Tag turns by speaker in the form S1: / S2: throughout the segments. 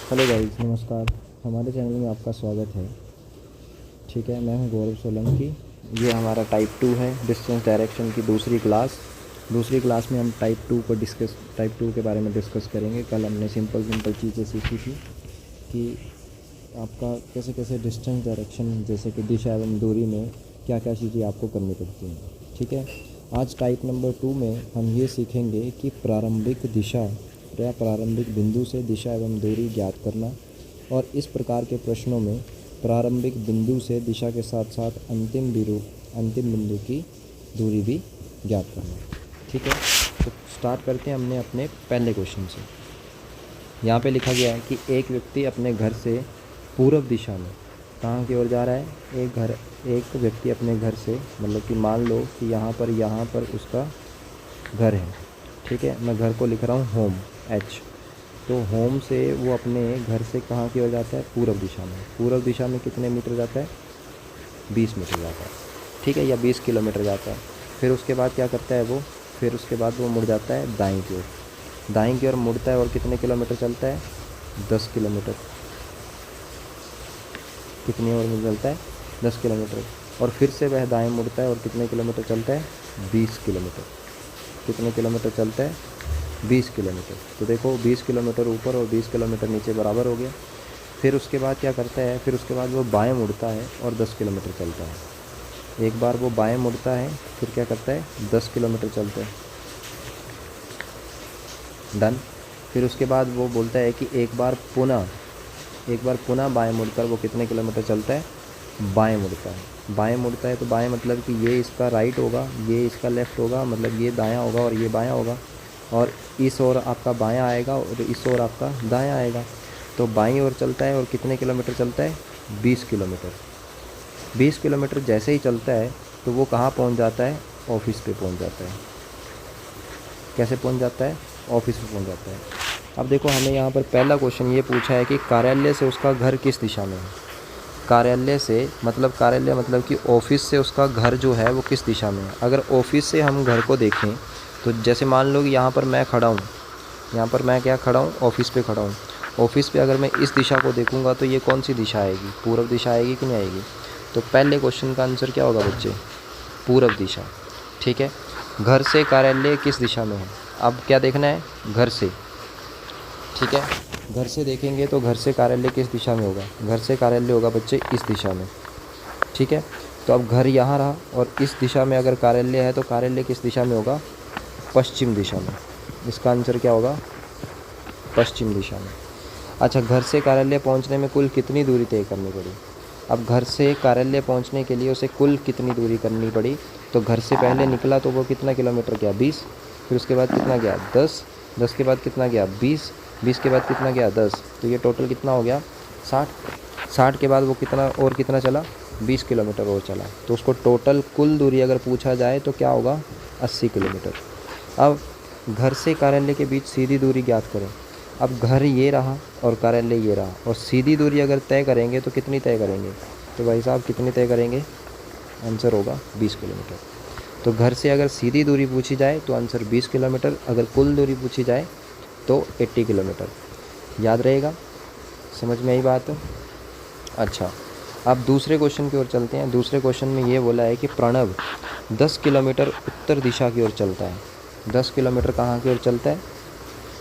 S1: Hello guys, नमस्कार। हमारे channel में आपका स्वागत है। ठीक है, मैं हूं गौरव सोलंकी। ये हमारा टाइप 2 है, डिस्टेंस डायरेक्शन की दूसरी क्लास में हम टाइप 2 के बारे में डिस्कस करेंगे। कल हमने सिंपल चीज़ें सीखी थी कि आपका कैसे कैसे डिस्टेंस डायरेक्शन जैसे कि दिशा एवं दूरी में क्या क्या चीज़ें आपको करनी पड़ती हैं। ठीक है, आज टाइप नंबर 2 में हम ये सीखेंगे कि प्रारंभिक दिशा या प्रारंभिक बिंदु से दिशा एवं दूरी ज्ञात करना, और इस प्रकार के प्रश्नों में प्रारंभिक बिंदु से दिशा के साथ साथ अंतिम बिंदु की दूरी भी ज्ञात करना। ठीक है, तो स्टार्ट करते हैं हमने अपने पहले क्वेश्चन से। यहाँ पे लिखा गया है कि एक व्यक्ति अपने घर से पूर्व दिशा में कहाँ की ओर जा रहा है। एक व्यक्ति अपने घर से, मतलब कि मान लो कि यहाँ पर उसका घर है। ठीक है, मैं घर को लिख रहा हूँ होम, एच। तो होम से वो अपने घर से कहाँ की ओर जाता है, पूर्व दिशा में। पूर्व दिशा में कितने मीटर जाता है, 20 मीटर जाता है। ठीक है, या 20 किलोमीटर जाता है। फिर उसके बाद क्या करता है वो, फिर उसके बाद वो मुड़ जाता है दाईं की ओर मुड़ता है और कितने किलोमीटर चलता है, 10 किलोमीटर। कितनी ओर में चलता है, 10 किलोमीटर। और फिर से वह दाएं मुड़ता है और कितने किलोमीटर चलता है, 20 किलोमीटर। कितने किलोमीटर चलता है, 20 किलोमीटर। तो देखो 20 किलोमीटर ऊपर और 20 किलोमीटर नीचे बराबर हो गया। फिर उसके बाद क्या करता है, फिर उसके बाद वो बाएं मुड़ता है और 10 किलोमीटर चलता है। एक बार वो बाएं मुड़ता है, फिर क्या करता है, 10 किलोमीटर चलता है। डन। फिर उसके बाद वो बोलता है कि एक बार पुनः बाएं मुड़कर वो कितने किलोमीटर चलता है, बाएं मुड़ता है। तो बाएं मतलब कि ये इसका राइट होगा, ये इसका लेफ़्ट होगा, मतलब ये दायां होगा और ये बायां होगा। और इस ओर आपका बायां आएगा और इस ओर आपका दायां आएगा। तो बाईं ओर चलता है और कितने किलोमीटर चलता है, 20 किलोमीटर। 20 किलोमीटर जैसे ही चलता है तो वो कहाँ पहुँच जाता है, ऑफिस पे पहुँच जाता है। कैसे पहुँच जाता है, ऑफिस पे पहुँच जाता है। अब देखो, हमें यहाँ पर पहला क्वेश्चन ये पूछा है कि कार्यालय से उसका घर किस दिशा में है। कार्यालय मतलब कि ऑफिस से उसका घर जो है वो किस दिशा में है। अगर ऑफिस से हम घर को देखें तो जैसे मान लो कि यहाँ पर मैं खड़ा हूँ, ऑफिस पे खड़ा हूँ। ऑफिस पे अगर मैं इस दिशा को देखूँगा तो ये कौन सी दिशा आएगी, पूर्व दिशा आएगी कि नहीं आएगी। तो पहले क्वेश्चन का आंसर क्या होगा बच्चे, पूर्व दिशा। ठीक है, घर से कार्यालय किस दिशा में है। अब क्या देखना है, घर से। ठीक है, घर से देखेंगे तो घर से कार्यालय किस दिशा में होगा, घर से कार्यालय होगा बच्चे इस दिशा में। ठीक है, तो अब घर यहाँ रहा और इस दिशा में अगर कार्यालय है तो कार्यालय किस दिशा में होगा, पश्चिम दिशा में। इसका आंसर क्या होगा, पश्चिम दिशा में। अच्छा, घर से कार्यालय पहुँचने में कुल कितनी दूरी तय करनी पड़ी। अब घर से कार्यालय पहुँचने के लिए उसे कुल कितनी दूरी करनी पड़ी। तो घर से पहले निकला तो वो कितना किलोमीटर गया, 20। फिर उसके बाद कितना गया, 10। 10 के बाद कितना गया, 20। 20 के बाद कितना गया, 10। तो ये टोटल कितना हो गया, 60। 60 के बाद वो कितना चला, 20 किलोमीटर और चला। तो उसको टोटल कुल दूरी अगर पूछा जाए तो क्या होगा, 80 किलोमीटर। अब घर से कार्यालय के बीच सीधी दूरी ज्ञात करें। अब घर ये रहा और कार्यालय ये रहा, और सीधी दूरी अगर तय करेंगे तो कितनी तय करेंगे, तो भाई साहब कितनी तय करेंगे, आंसर होगा 20 किलोमीटर। तो घर से अगर सीधी दूरी पूछी जाए तो आंसर 20 किलोमीटर, अगर कुल दूरी पूछी जाए तो 80 किलोमीटर। याद रहेगा, समझ में आई बात। अच्छा, अब दूसरे क्वेश्चन की ओर चलते हैं। दूसरे क्वेश्चन में ये बोला है कि प्रणव 10 किलोमीटर उत्तर दिशा की ओर चलता है। 10 किलोमीटर कहाँ की ओर चलता है।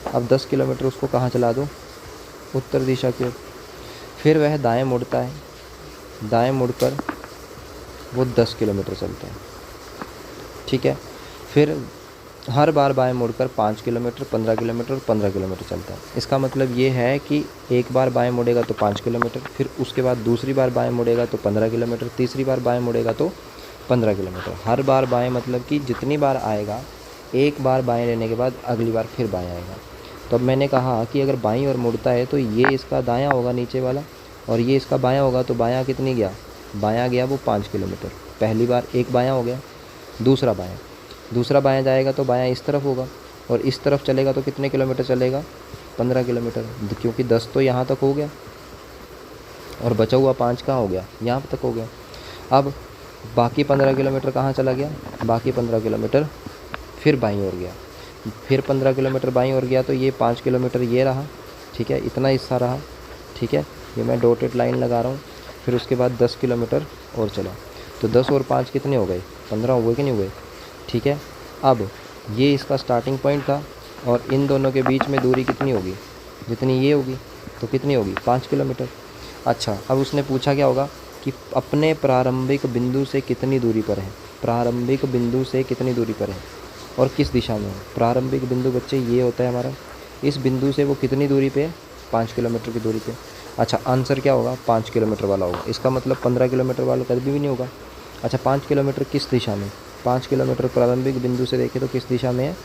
S1: अब 10 किलोमीटर उसको कहाँ चला दो, उत्तर दिशा की ओर। फिर वह दाएं मुड़ता है, दाएं मुड़कर वो 10 किलोमीटर चलता है। ठीक है, फिर हर बार बाएं मुड़कर 5 किलोमीटर, 15 किलोमीटर, 15 किलोमीटर चलता है। इसका मतलब ये है कि एक बार बाएं मुड़ेगा तो 5 किलोमीटर, फिर उसके बाद दूसरी बार बाएं मुड़ेगा तो 15 किलोमीटर, तीसरी बार बाएं मुड़ेगा तो 15 किलोमीटर। हर बार बाएं मतलब कि जितनी बार आएगा, एक बार बाएं लेने के बाद अगली बार फिर बाएं आएगा। तो अब मैंने कहा कि अगर बाईं ओर मुड़ता है तो ये इसका दायां होगा नीचे वाला, और ये इसका बायां होगा। तो बायां कितनी गया, बायां गया वो 5 किलोमीटर। पहली बार एक बायां हो गया, दूसरा बायां जाएगा तो बायां इस तरफ होगा, और इस तरफ चलेगा तो कितने किलोमीटर चलेगा, 15 किलोमीटर। क्योंकि 10 तो यहाँ तक हो गया और बचा हुआ 5 कहाँ हो गया, यहाँ तक हो गया। अब बाकी 15 किलोमीटर कहाँ चला गया, बाकी 15 किलोमीटर फिर बाईं ओर गया। फिर 15 किलोमीटर बाईं ओर गया तो ये 5 किलोमीटर ये रहा। ठीक है, इतना हिस्सा रहा। ठीक है, ये मैं डॉटेड लाइन लगा रहा हूँ। फिर उसके बाद 10 किलोमीटर और चला, तो 10 और 5 कितने हो गए, 15 हुए कि नहीं हुए। ठीक है, अब ये इसका स्टार्टिंग पॉइंट था और इन दोनों के बीच में दूरी कितनी होगी, जितनी ये होगी, तो कितनी होगी, 5 किलोमीटर। अच्छा, अब उसने पूछा क्या होगा कि अपने प्रारंभिक बिंदु से कितनी दूरी पर है, प्रारंभिक बिंदु से कितनी दूरी पर है और किस दिशा में है। प्रारंभिक बिंदु बच्चे ये होता है हमारा, इस बिंदु से वो कितनी दूरी पे है, 5 किलोमीटर की दूरी पे। अच्छा, आंसर क्या होगा, 5 किलोमीटर वाला होगा। इसका मतलब 15 किलोमीटर वाला कभी भी नहीं होगा। अच्छा, 5 किलोमीटर किस दिशा में, 5 किलोमीटर प्रारंभिक बिंदु से देखें तो किस दिशा में है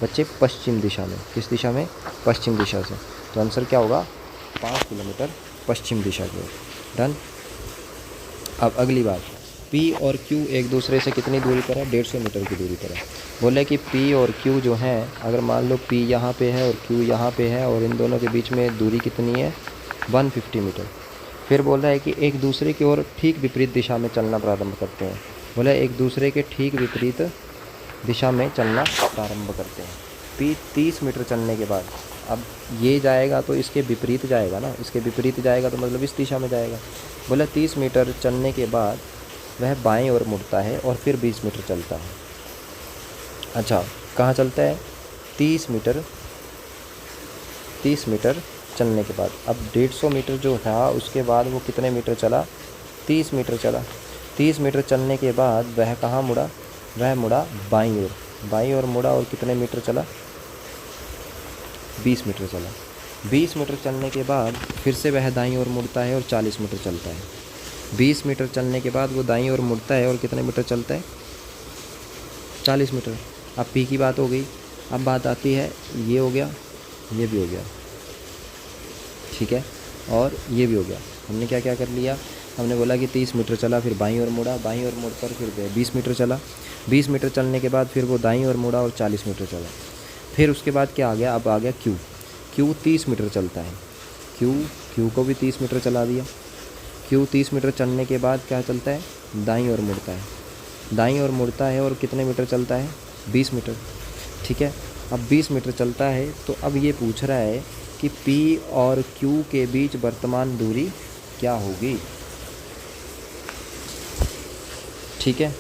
S1: बच्चे, पश्चिम दिशा में। किस दिशा में, पश्चिम दिशा से। तो आंसर क्या होगा, 5 किलोमीटर पश्चिम दिशा की ओर। डन। अब अगली बात, P और Q एक दूसरे से कितनी दूरी पर है, 150 मीटर की दूरी पर है। बोले कि P और Q जो है, अगर मान लो P यहाँ पे है और Q यहाँ पे है और इन दोनों के बीच में दूरी कितनी है, 150 मीटर। फिर बोल रहा है कि एक दूसरे की ओर ठीक विपरीत दिशा में चलना प्रारंभ करते हैं। बोला एक दूसरे के ठीक विपरीत दिशा में चलना प्रारंभ करते हैं। P 30 मीटर चलने के बाद, अब ये जाएगा तो इसके विपरीत जाएगा ना, इसके विपरीत जाएगा तो मतलब इस दिशा में जाएगा। बोला 30 मीटर चलने के बाद वह बाएं ओर मुड़ता है और फिर 20 मीटर चलता है। अच्छा, कहाँ चलता है, 30 मीटर, 30 मीटर चलने के बाद। अब 150 मीटर जो था उसके बाद वो कितने मीटर चला, 30 मीटर चला। 30 मीटर चलने के बाद वह कहाँ मुड़ा, वह मुड़ा बाईं ओर, बाईं ओर मुड़ा और कितने मीटर चला, 20 मीटर चला। 20 मीटर चलने के बाद फिर से वह दाईं ओर मुड़ता है और 40 मीटर चलता है। 20 मीटर चलने के बाद वो दाईं ओर मुड़ता है और कितने मीटर चलता है, 40 मीटर। अब P की बात हो गई। अब बात आती है, ये हो गया, ये भी हो गया, ठीक है, और ये भी हो गया। हमने क्या क्या कर लिया, हमने बोला कि 30 मीटर चला, फिर बाईं ओर मुड़ा, बाईं ओर मुड़कर फिर 20 मीटर चला। 20 मीटर चलने के बाद फिर वो दाईं ओर मुड़ा और 40 मीटर चला। फिर उसके बाद क्या आ गया, अब आ गया Q। Q 30 मीटर चलता है। Q को भी 30 मीटर चला दिया। Q 30 मीटर चलने के बाद क्या चलता है, दाईं ओर मुड़ता है, दाईं ओर मुड़ता है और कितने मीटर चलता है, 20 मीटर। ठीक है, अब 20 मीटर चलता है तो अब ये पूछ रहा है कि P और Q के बीच वर्तमान दूरी क्या होगी। ठीक है,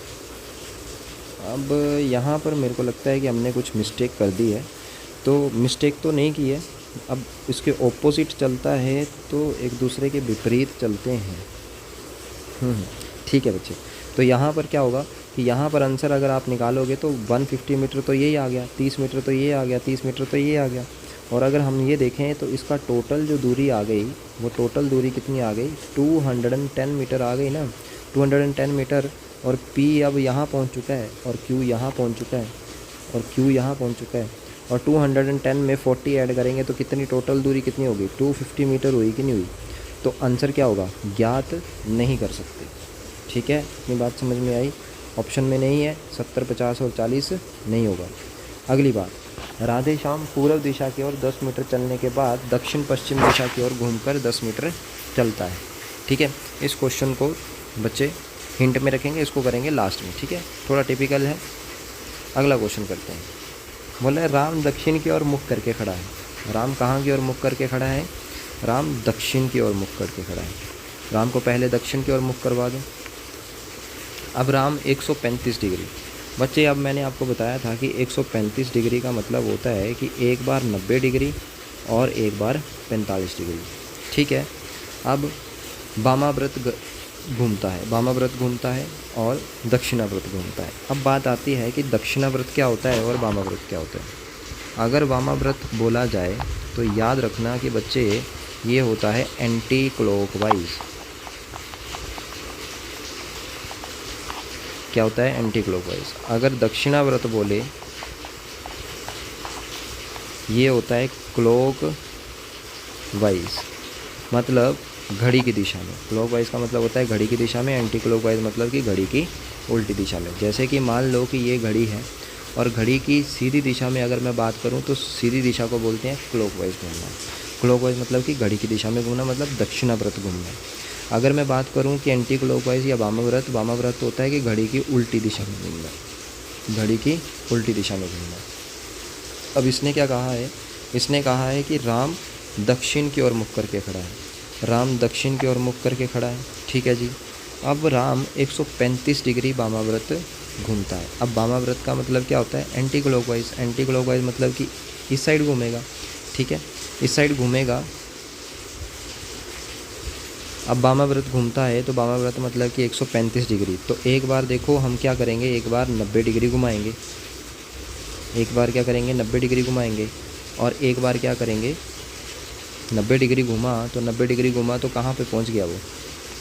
S1: अब यहाँ पर मेरे को लगता है कि हमने कुछ मिस्टेक कर दी है। तो मिस्टेक तो नहीं की है, अब इसके ऑपोजिट चलता है तो एक दूसरे के विपरीत चलते हैं। ठीक है बच्चे, तो यहाँ पर क्या होगा कि यहाँ पर आंसर अगर आप निकालोगे तो 150 मीटर तो यही आ गया, 30 मीटर तो ये आ गया, 30 मीटर तो ये आ गया। और अगर हम ये देखें तो इसका टोटल जो दूरी आ गई, वो टोटल दूरी कितनी आ गई, 210 मीटर आ गई ना, 210 मीटर। और P अब यहाँ पहुँच चुका है और Q यहाँ पहुँच चुका है और Q यहाँ पहुँच चुका है। और 210 में 40 ऐड करेंगे तो कितनी टोटल दूरी कितनी होगी, 250 मीटर हुई कि नहीं हुई। तो आंसर क्या होगा, ज्ञात नहीं कर सकते। ठीक है, इतनी बात समझ में आई। ऑप्शन में नहीं है, 70, 50 और 40 नहीं होगा। अगली बात, राधे श्याम पूर्व दिशा की ओर 10 मीटर चलने के बाद दक्षिण पश्चिम दिशा की ओर घूमकर 10 मीटर चलता है। ठीक है, इस क्वेश्चन को बच्चे हिंट में रखेंगे, इसको करेंगे लास्ट में। ठीक है, थोड़ा टिपिकल है। अगला क्वेश्चन करते हैं। बोले राम दक्षिण की ओर मुख करके खड़ा है। राम कहाँ की ओर मुख करके खड़ा है, राम दक्षिण की ओर मुख करके खड़ा है। राम को पहले दक्षिण की ओर मुख करवा दो। अब राम 135 डिग्री, बच्चे अब मैंने आपको बताया था कि 135 डिग्री का मतलब होता है कि एक बार 90 डिग्री और एक बार 45 डिग्री। ठीक है, अब वामाव्रत घूमता है, वामाव्रत घूमता है और दक्षिणाव्रत घूमता है। अब बात आती है कि दक्षिणाव्रत क्या होता है और वामाव्रत क्या होता है। अगर वामाव्रत बोला जाए तो याद रखना कि बच्चे ये होता है एंटी क्लॉकवाइज। क्या होता है, एंटी क्लॉकवाइज। अगर दक्षिणाव्रत बोले ये होता है क्लॉकवाइज, मतलब घड़ी की दिशा में। क्लॉकवाइज का मतलब होता है घड़ी की दिशा में, एंटी क्लॉकवाइज मतलब कि घड़ी की उल्टी दिशा में। जैसे कि मान लो कि ये घड़ी है और घड़ी की सीधी दिशा में अगर मैं बात करूं तो सीधी दिशा को बोलते हैं क्लॉकवाइज घूमना। क्लॉकवाइज मतलब कि घड़ी की दिशा में घूमना, मतलब दक्षिणाव्रत घूमना। अगर मैं बात करूं कि एंटी क्लॉकवाइज या वामाव्रत, वामाव्रत होता है कि घड़ी की उल्टी दिशा में घूमना, घड़ी की उल्टी दिशा में घूमना। अब इसने क्या कहा है, इसने कहा है कि राम दक्षिण की ओर मुख करके खड़ा है। राम दक्षिण की ओर मुख करके खड़ा है, ठीक है जी। अब राम 135 डिग्री वामाव्रत घूमता है। अब वामाव्रत का मतलब क्या होता है, एंटी क्लॉकवाइज। एंटी क्लॉकवाइज मतलब कि इस साइड घूमेगा, ठीक है, इस साइड घूमेगा। अब वामाव्रत घूमता है तो वामाव्रत मतलब कि 135 डिग्री। तो एक बार देखो हम क्या करेंगे, एक बार 90 डिग्री घुमाएंगे, एक बार क्या करेंगे 90 डिग्री घुमाएंगे, और एक बार क्या करेंगे 90 डिग्री घुमा। तो 90 डिग्री घुमा तो कहाँ पे पहुँच गया, वो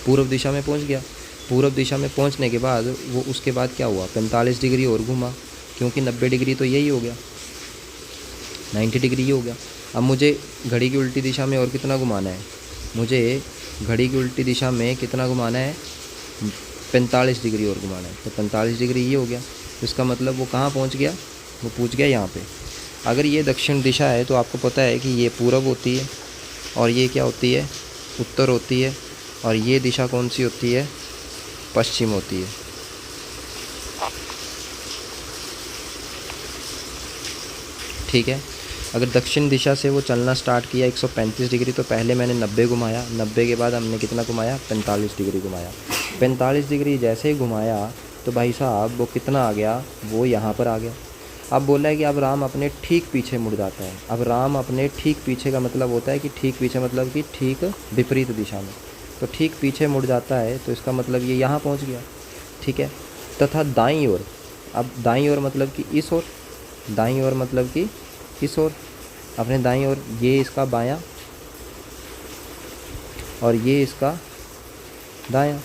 S1: पूर्व दिशा में पहुँच गया। पूर्व दिशा में पहुँचने के बाद वो उसके बाद क्या हुआ, 45 डिग्री और घुमा, क्योंकि 90 डिग्री तो यही हो गया, 90 डिग्री ही हो गया। अब मुझे घड़ी की उल्टी दिशा में और कितना घुमाना है, मुझे घड़ी की उल्टी दिशा में कितना घुमाना है, 45 डिग्री और घुमाना है। तो 45 डिग्री ये हो गया। तो इसका मतलब वो कहाँ पहुँच गया, वो पहुँच गया यहाँ पे। अगर ये दक्षिण दिशा है तो आपको पता है कि ये पूरब होती है, और ये क्या होती है, उत्तर होती है, और ये दिशा कौन सी होती है, पश्चिम होती है। ठीक है, अगर दक्षिण दिशा से वो चलना स्टार्ट किया 135 डिग्री, तो पहले मैंने 90 घुमाया, 90 के बाद हमने कितना घुमाया, 45 डिग्री घुमाया। 45 डिग्री जैसे ही घुमाया तो भाई साहब वो कितना आ गया, वो यहाँ पर आ गया। अब बोला है कि अब राम अपने ठीक पीछे मुड़ जाता है। अब राम अपने ठीक पीछे का मतलब होता है कि ठीक पीछे मतलब कि ठीक विपरीत दिशा में। तो ठीक पीछे मुड़ जाता है तो इसका मतलब ये यहाँ पहुँच गया, ठीक है। तथा दाईं ओर, अब दाईं ओर मतलब कि इस ओर, दाईं ओर मतलब कि इस ओर, अपने दाईं ओर, ये इसका बायां और ये इसका दायां।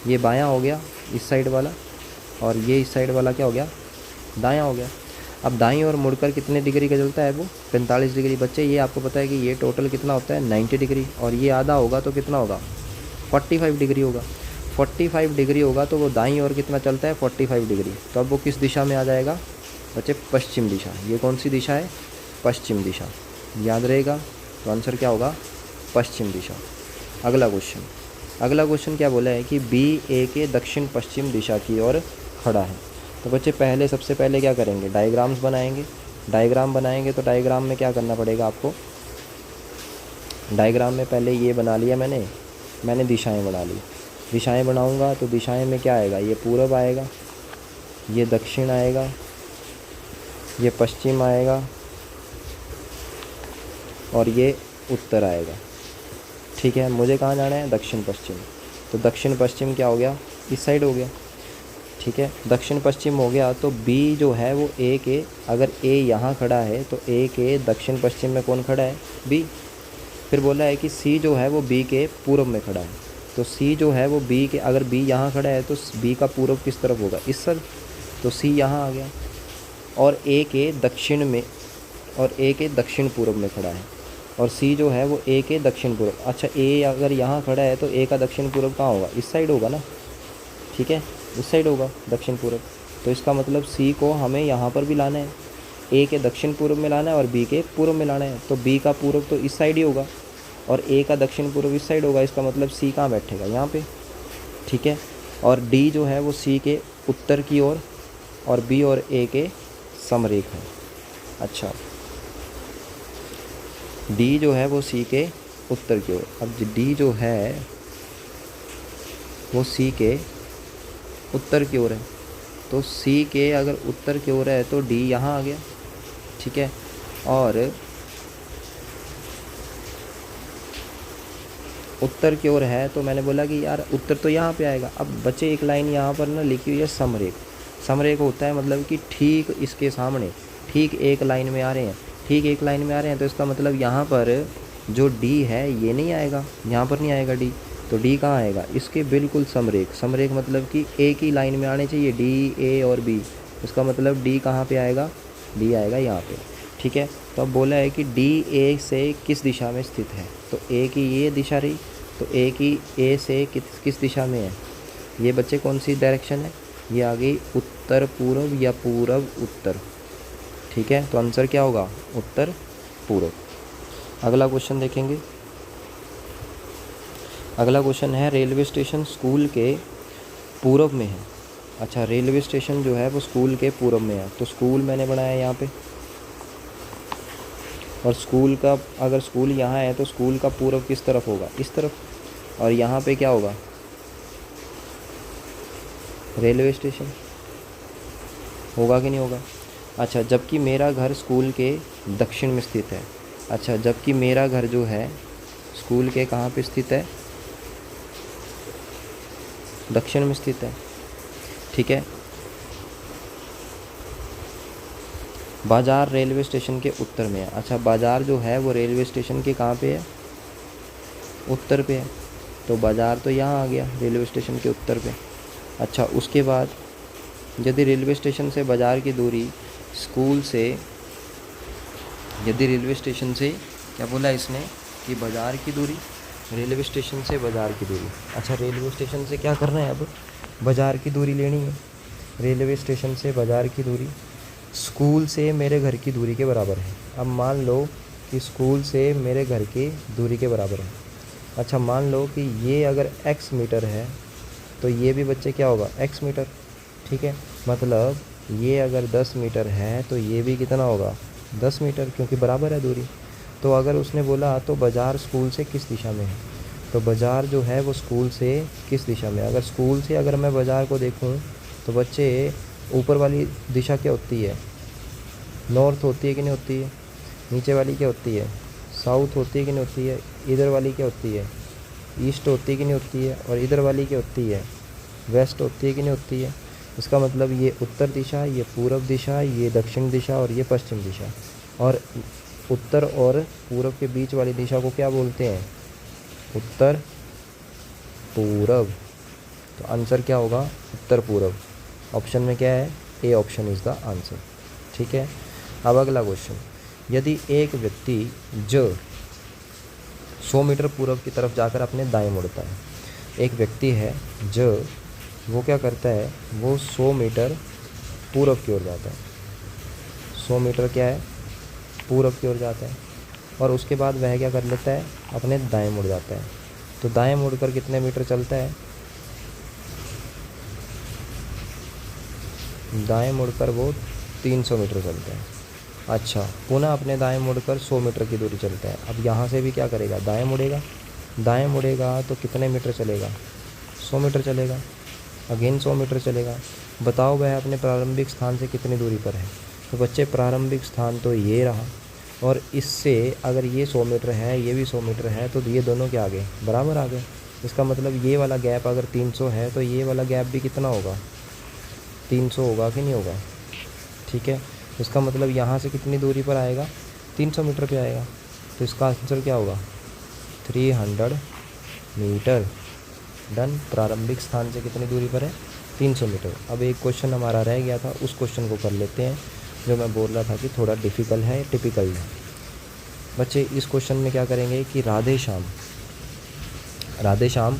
S1: ये बायां हो गया इस साइड वाला, और ये इस साइड वाला क्या हो गया, दायां हो गया। अब दाईं ओर मुड़कर कितने डिग्री का चलता है वो, 45 डिग्री। बच्चे ये आपको पता है कि ये टोटल कितना होता है, 90 डिग्री, और ये आधा होगा तो कितना होगा, 45 डिग्री होगा। 45 डिग्री होगा तो वो दाईं ओर कितना चलता है, 45 डिग्री। तो अब वो किस दिशा में आ जाएगा बच्चे, पश्चिम दिशा। ये कौन सी दिशा है, पश्चिम दिशा, याद रहेगा। तो आंसर क्या होगा, पश्चिम दिशा। अगला क्वेश्चन, अगला क्वेश्चन क्या बोला है कि बी ए के दक्षिण पश्चिम दिशा की ओर खड़ा है। तो बच्चे पहले, सबसे पहले क्या करेंगे, डायग्राम्स बनाएंगे। डायग्राम बनाएंगे तो डायग्राम में क्या करना पड़ेगा आपको, डायग्राम में पहले ये बना लिया मैंने दिशाएं बना ली। दिशाएं बनाऊंगा तो दिशाएं में क्या आएगा, ये पूरब आएगा, ये दक्षिण आएगा, ये पश्चिम आएगा, और ये उत्तर आएगा। ठीक है, मुझे कहाँ जाना है, दक्षिण पश्चिम। तो दक्षिण पश्चिम क्या हो गया, इस साइड हो गया। ठीक है, दक्षिण पश्चिम हो गया तो बी जो है वो ए के, अगर ए यहाँ खड़ा है तो ए के दक्षिण पश्चिम में कौन खड़ा है, बी। फिर बोला है कि सी जो है वो बी के पूर्व में खड़ा है। तो सी जो है वो बी के, अगर बी यहाँ खड़ा है तो बी का पूर्व किस तरफ होगा, इस तरफ। तो सी यहाँ आ गया, और ए के दक्षिण में, और ए के दक्षिण पूर्व में खड़ा है, और सी जो है वो ए के दक्षिण पूर्व। अच्छा, ए अगर यहाँ खड़ा है तो ए का दक्षिण पूर्व कहाँ होगा, इस साइड होगा ना, ठीक है, इस साइड होगा दक्षिण पूर्व। तो इसका मतलब सी को हमें यहाँ पर भी लाना है, ए के दक्षिण पूर्व में लाना है और बी के पूर्व में लाना है। तो बी का पूर्व तो इस साइड ही होगा, और ए का दक्षिण पूर्व इस साइड होगा। इसका मतलब सी कहाँ बैठेगा, यहाँ पे, ठीक है। और डी जो है वो सी के उत्तर की ओर, और बी और ए के समरेख है। अच्छा, डी जो है वो सी के उत्तर की ओर। अब डी जो है वो सी के उत्तर की ओर है, तो सी के अगर उत्तर की ओर है तो डी यहाँ आ गया, ठीक है। और उत्तर की ओर है तो मैंने बोला कि यार उत्तर तो यहाँ पे आएगा। अब बच्चे एक लाइन यहाँ पर ना लिखी हुई है समरेख। समरेख होता है मतलब कि ठीक इसके सामने, ठीक एक लाइन में आ रहे हैं, ठीक एक लाइन में आ रहे हैं। तो इसका मतलब यहाँ पर जो डी है ये नहीं आएगा, यहाँ पर नहीं आएगा डी। तो डी कहाँ आएगा, इसके बिल्कुल समरेख। समरेख मतलब कि एक ही लाइन में आने चाहिए डी, ए और बी। इसका मतलब डी कहाँ पे आएगा, डी आएगा यहाँ पे, ठीक है। तो अब बोला है कि डी ए से किस दिशा में स्थित है। तो ए की ये दिशा रही, तो ए की ए से किस दिशा में है, ये बच्चे कौन सी डायरेक्शन है, ये आ गई उत्तर पूर्व या पूर्व उत्तर, ठीक है। तो आंसर क्या होगा, उत्तर पूर्व। अगला क्वेश्चन देखेंगे। अगला क्वेश्चन है रेलवे स्टेशन स्कूल के पूर्व में है। अच्छा, रेलवे स्टेशन जो है वो स्कूल के पूर्व में है। तो स्कूल मैंने बनाया यहाँ पे, और स्कूल का, अगर स्कूल यहाँ है तो स्कूल का पूर्व किस तरफ होगा, इस तरफ। और यहाँ पे क्या होगा, रेलवे स्टेशन होगा कि नहीं होगा। अच्छा, जबकि मेरा घर स्कूल के दक्षिण में स्थित है। अच्छा, जबकि मेरा घर जो है स्कूल के कहाँ पे स्थित है, दक्षिण में स्थित है। ठीक है। बाज़ार रेलवे स्टेशन के उत्तर में है। अच्छा, बाज़ार जो है वो रेलवे स्टेशन के कहाँ पे है, उत्तर पे है। तो बाज़ार तो यहाँ आ गया रेलवे स्टेशन के उत्तर पे। अच्छा, उसके बाद यदि रेलवे स्टेशन से बाज़ार की दूरी स्कूल से, यदि रेलवे स्टेशन से, क्या बोला इसने कि बाज़ार की दूरी, रेलवे स्टेशन से बाज़ार की दूरी। अच्छा, रेलवे स्टेशन से क्या करना है, अब बाज़ार की दूरी लेनी है। रेलवे स्टेशन से बाज़ार की दूरी स्कूल से मेरे घर की दूरी के बराबर है। अब मान लो कि स्कूल से मेरे घर की दूरी के बराबर है। अच्छा, मान लो कि ये अगर x मीटर है तो ये भी बच्चे क्या होगा, x मीटर। ठीक है, मतलब ये अगर 10 मीटर है तो ये भी कितना होगा, 10 मीटर, क्योंकि बराबर है दूरी। तो अगर उसने बोला तो बाज़ार स्कूल से किस दिशा में है, तो बाज़ार जो है वो स्कूल से किस दिशा में। अगर स्कूल से अगर मैं बाज़ार को देखूं तो बच्चे ऊपर वाली दिशा क्या होती है, नॉर्थ होती है कि नहीं होती है। नीचे वाली क्या होती है, साउथ होती है कि नहीं होती है। इधर वाली क्या होती है, ईस्ट होती है कि नहीं होती है। और इधर वाली क्या होती है, वेस्ट होती है कि नहीं होती है। इसका मतलब ये उत्तर दिशा, ये पूर्व दिशा, ये दक्षिण दिशा और ये पश्चिम दिशा। और उत्तर और पूर्व के बीच वाली दिशा को क्या बोलते हैं, उत्तर पूरब। तो आंसर क्या होगा, उत्तर पूरब। ऑप्शन में क्या है, A option is the answer. ठीक है। अब अगला क्वेश्चन, यदि एक व्यक्ति जो 100 मीटर पूर्व की तरफ जाकर अपने दाएं मुड़ता है, एक व्यक्ति है जो वो क्या करता है, वो 100 मीटर पूर्व की ओर जाता है। 100 मीटर क्या है, पूर्व की ओर जाता है। और उसके बाद वह क्या कर लेता है, अपने दाएं मुड़ जाता है। तो दाएं मुड़कर कितने मीटर चलता है, दाएं मुड़कर वो 300 मीटर चलता है। अच्छा, पुनः अपने दाएं मुड़कर 100 मीटर की दूरी चलता है। अब यहाँ से भी क्या करेगा, दाएं मुड़ेगा। दाएं मुड़ेगा तो कितने मीटर चलेगा, 100 मीटर चलेगा। अगेन 100 मीटर चलेगा। बताओ वह अपने प्रारंभिक स्थान से कितनी दूरी पर है। तो बच्चे प्रारंभिक स्थान तो ये रहा, और इससे अगर ये 100 मीटर है, ये भी 100 मीटर है, तो ये दोनों क्या आ गए, बराबर आ गए। इसका मतलब ये वाला गैप अगर 300 है तो ये वाला गैप भी कितना होगा, 300 होगा कि नहीं होगा। ठीक है, इसका मतलब यहाँ से कितनी दूरी पर आएगा, 300 मीटर पे आएगा। तो इसका आंसर क्या होगा, 300 मीटर। डन। प्रारंभिक स्थान से कितनी दूरी पर है, 300 मीटर। अब एक क्वेश्चन हमारा रह गया था, उस क्वेश्चन को कर लेते हैं, जो मैं बोल रहा था कि थोड़ा डिफ़िकल्ट है, टिपिकल है। बच्चे इस क्वेश्चन में क्या करेंगे कि राधे श्याम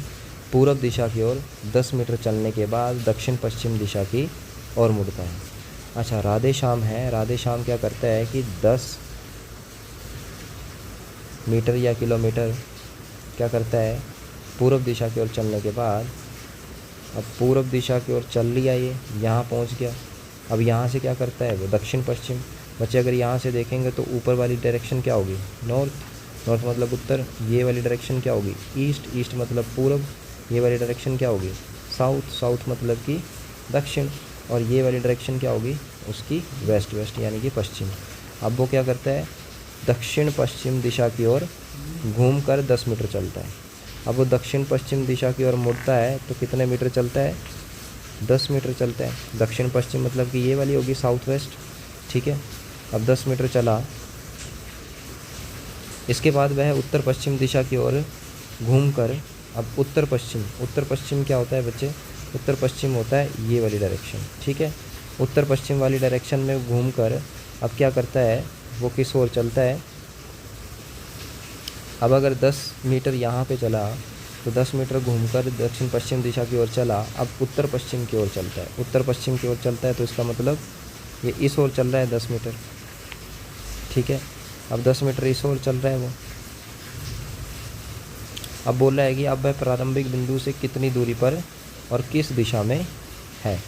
S1: पूर्व दिशा की ओर 10 मीटर चलने के बाद दक्षिण पश्चिम दिशा की ओर मुड़ता है। अच्छा, राधे श्याम है, राधे श्याम क्या करता है कि 10 मीटर या किलोमीटर क्या करता है, पूर्व दिशा की ओर चलने के बाद, अब पूर्व दिशा की ओर चल लिया, ये यहाँ पहुँच गया। अब यहाँ से क्या करता है वो, दक्षिण पश्चिम। बच्चे अगर यहाँ से देखेंगे तो ऊपर वाली डायरेक्शन क्या होगी, नॉर्थ मतलब उत्तर। ये वाली डायरेक्शन क्या होगी, ईस्ट मतलब पूर्व। ये वाली डायरेक्शन क्या होगी, साउथ मतलब कि दक्षिण। और ये वाली डायरेक्शन क्या होगी उसकी, वेस्ट यानी कि पश्चिम। अब वो क्या करता है, दक्षिण पश्चिम दिशा की ओर घूमकर 10 मीटर चलता है। अब वो दक्षिण पश्चिम दिशा की ओर मुड़ता है तो कितने मीटर चलता है, 10 मीटर चलता है। दक्षिण पश्चिम मतलब कि ये वाली होगी साउथ वेस्ट। ठीक है, अब 10 मीटर चला। इसके बाद वह उत्तर पश्चिम दिशा की ओर घूमकर, अब उत्तर पश्चिम क्या होता है बच्चे, उत्तर पश्चिम होता है ये वाली डायरेक्शन। ठीक है, उत्तर पश्चिम वाली डायरेक्शन में घूमकर अब क्या करता है, वो किस ओर चलता है। अब अगर 10 मीटर यहाँ पे चला तो 10 मीटर घूमकर दक्षिण पश्चिम दिशा की ओर चला। अब उत्तर पश्चिम की ओर चलता है, उत्तर पश्चिम की ओर चलता है, तो इसका मतलब ये इस ओर चल रहा है 10 मीटर। ठीक है, अब 10 मीटर इस ओर चल रहा है वो। अब बोल रहा है कि अब वह प्रारंभिक बिंदु से कितनी दूरी पर और किस दिशा में है।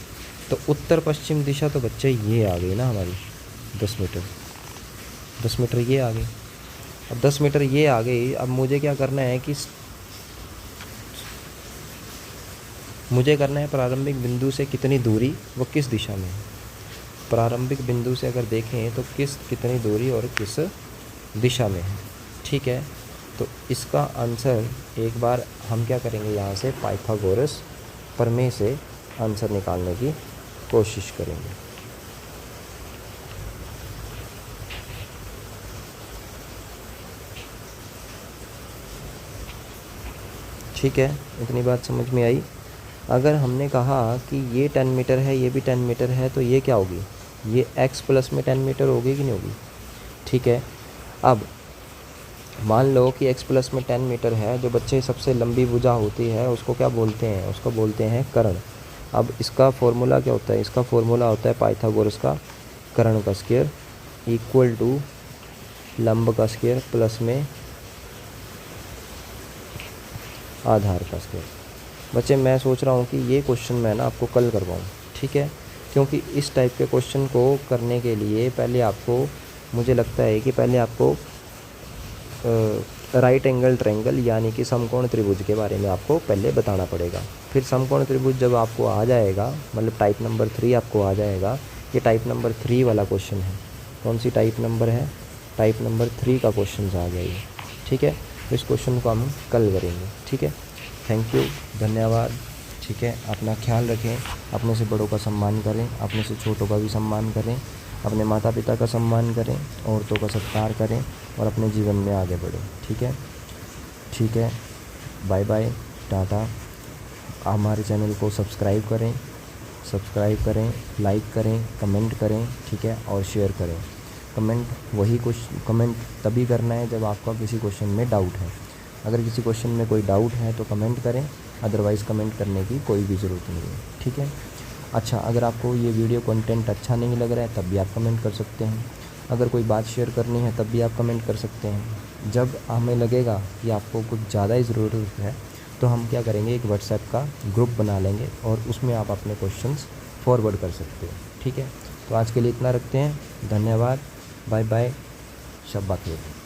S1: तो उत्तर पश्चिम दिशा तो बच्चे ये आ गई ना हमारी, 10 मीटर ये आ गई। अब 10 मीटर ये आ गई। अब मुझे क्या करना है कि मुझे करना है प्रारंभिक बिंदु से कितनी दूरी वो किस दिशा में है। प्रारंभिक बिंदु से अगर देखें तो कितनी दूरी और किस दिशा में है। ठीक है, तो इसका आंसर एक बार हम क्या करेंगे, यहाँ से पाइथागोरस प्रमेय से आंसर निकालने की कोशिश करेंगे। ठीक है, इतनी बात समझ में आई। अगर हमने कहा कि ये 10 मीटर है, ये भी 10 मीटर है, तो ये क्या होगी, ये x प्लस में 10 मीटर होगी कि नहीं होगी। ठीक है, अब मान लो कि x प्लस में 10 मीटर है। जो बच्चे सबसे लंबी भुजा होती है उसको क्या बोलते हैं, उसको बोलते हैं कर्ण। अब इसका फॉर्मूला क्या होता है, इसका फॉर्मूला होता है पाइथागोरस का कर्ण का स्क्वायर इक्वल टू लंब का स्क्वायर प्लस में आधार का स्क्वायर। बच्चे मैं सोच रहा हूँ कि ये क्वेश्चन मैं ना आपको कल करवाऊँ। ठीक है, क्योंकि इस टाइप के क्वेश्चन को करने के लिए पहले आपको, मुझे लगता है कि पहले आपको राइट एंगल ट्रायंगल यानी कि समकोण त्रिभुज के बारे में आपको पहले बताना पड़ेगा। फिर समकोण त्रिभुज जब आपको आ जाएगा, मतलब टाइप नंबर 3 आपको आ जाएगा। ये टाइप नंबर 3 वाला क्वेश्चन है। कौन सी टाइप नंबर है, टाइप नंबर 3 का क्वेश्चन आ गया ये। ठीक है, तो इस क्वेश्चन को हम कल करेंगे। ठीक है, थैंक यू, धन्यवाद। ठीक है, अपना ख्याल रखें, अपने से बड़ों का सम्मान करें, अपने से छोटों का भी सम्मान करें, अपने माता पिता का सम्मान करें, औरतों का सत्कार करें और अपने जीवन में आगे बढ़ें। ठीक है, ठीक है, बाय बाय, टाटा। हमारे चैनल को सब्सक्राइब करें, लाइक करें, कमेंट करें। ठीक है, और शेयर करें। कमेंट तभी करना है जब आपका किसी क्वेश्चन में डाउट है। अगर किसी क्वेश्चन में कोई डाउट है तो कमेंट करें, अदरवाइज़ कमेंट करने की कोई भी ज़रूरत नहीं है। ठीक है, अच्छा, अगर आपको ये वीडियो कंटेंट अच्छा नहीं लग रहा है तब भी आप कमेंट कर सकते हैं। अगर कोई बात शेयर करनी है तब भी आप कमेंट कर सकते हैं। जब हमें लगेगा कि आपको कुछ ज़्यादा ही ज़रूरत है तो हम क्या करेंगे, एक व्हाट्सएप का ग्रुप बना लेंगे और उसमें आप अपने क्वेश्चंस फॉरवर्ड कर सकते हो। ठीक है, तो आज के लिए इतना रखते हैं। धन्यवाद, बाय बाय, शब्बा खैर।